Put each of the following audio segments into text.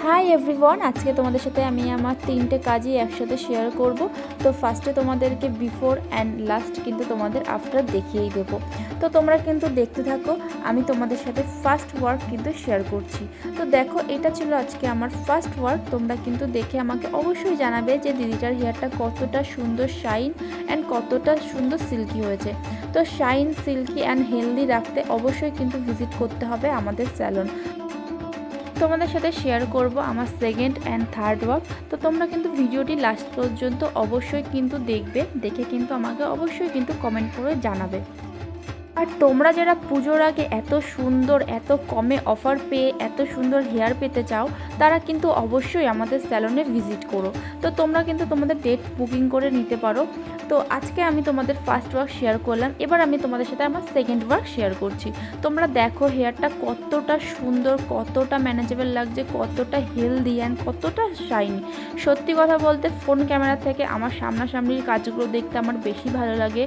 Hi everyone, আজকে তোমাদের সাথে আমি আমার 3টে কাজই একসাথে শেয়ার করব। তো ফার্স্টে তোমাদেরকে বিফোর অ্যান্ড লাস্ট কিন্তু তোমাদের আফটার দেখিয়েই দেবো। তো তোমরা কিন্তু দেখতে থাকো, আমি তোমাদের সাথে ফার্স্ট ওয়ার্ক কিন্তু শেয়ার করছি। তো দেখো, এটা ছিল আজকে আমার ফার্স্ট ওয়ার্ক। তোমরা কিন্তু দেখে আমাকে অবশ্যই জানাবে যে দিদিটার হেয়ারটা কতটা সুন্দর শাইন অ্যান্ড কতটা সুন্দর সিল্কি হয়েছে। তো শাইন, সিল্কি অ্যান্ড হেলদি রাখতে অবশ্যই কিন্তু ভিজিট করতে হবে আমাদের স্যালন। তোমাদের সাথে শেয়ার করব আমার সেকেন্ড অ্যান্ড থার্ড ওয়ার্ক। তো তোমরা কিন্তু ভিডিওটি লাস্ট পর্যন্ত অবশ্যই কিন্তু দেখবে, দেখে কিন্তু আমাকে অবশ্যই কিন্তু কমেন্ট করে জানাবে। আর তোমরা যারা পুজোর আগে এত সুন্দর, এত কমে অফার পেয়ে এত সুন্দর হেয়ার পেতে চাও, তারা কিন্তু অবশ্যই আমাদের স্যালনে ভিজিট করো। তো তোমরা কিন্তু তোমাদের ডেট বুকিং করে নিতে পারো। তো আজকে আমি তোমাদের ফার্স্ট ওয়ার্ক শেয়ার করলাম, এবার আমি তোমাদের সাথে আমার সেকেন্ড ওয়ার্ক শেয়ার করছি। তোমরা দেখো হেয়ারটা কতটা সুন্দর, কতটা ম্যানেজেবল লাগছে, কতটা হেলদি অ্যান্ড কতটা শাইনি। সত্যি কথা বলতে ফোন ক্যামেরা থেকে আমার সামনাসামনির কাজগুলো দেখতে আমার বেশি ভালো লাগে।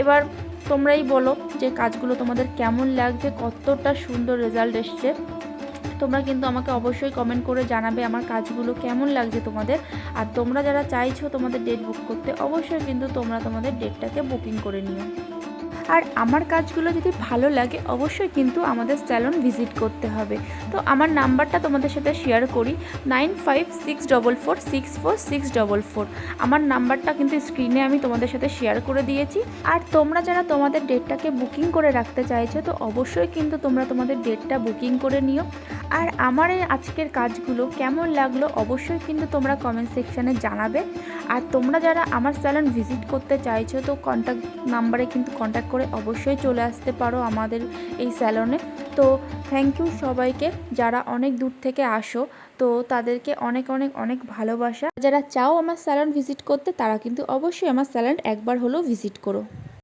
এবার তোমরাই বলো যে কাজগুলো তোমাদের কেমন লাগছে, কতটা সুন্দর রেজাল্ট এসছে। তোমরা কিন্তু আমাকে অবশ্যই কমেন্ট করে জানাবে আমার কাজগুলো কেমন লাগছে তোমাদের। আর তোমরা যারা চাইছো তোমাদের ডেট বুক করতে, অবশ্যই কিন্তু তোমরা তোমাদের ডেটটাকে বুকিং করে নিও। আর আমার কাজগুলো যদি ভালো লাগে অবশ্যই কিন্তু আমাদের স্যালন ভিজিট করতে হবে। তো আমার নাম্বারটা তোমাদের সাথে শেয়ার করি, 9564464644। আমার নাম্বারটা কিন্তু স্ক্রিনে আমি তোমাদের সাথে শেয়ার করে দিয়েছি। আর তোমরা যারা তোমাদের ডেটটাকে বুকিং করে রাখতে চাইছো, তো অবশ্যই কিন্তু তোমরা তোমাদের ডেটটা বুকিং করে নিও। আর আমার এই আজকের কাজগুলো কেমন লাগলো অবশ্যই কিন্তু তোমরা কমেন্ট সেকশানে জানাবে। আর তোমরা যারা আমার স্যালন ভিজিট করতে চাইছো, তো কন্ট্যাক্ট নাম্বারে কিন্তু কন্ট্যাক্ট করে অবশ্যই চলে আসতে পারো আমাদের এই স্যালনে। তো থ্যাংক ইউ সবাইকে যারা অনেক দূর থেকে আসো, তো তাদেরকে অনেক অনেক অনেক ভালোবাসা। যারা চাও আমার স্যালন ভিজিট করতে, তারা কিন্তু অবশ্যই আমার স্যালন একবার হলেও ভিজিট করো।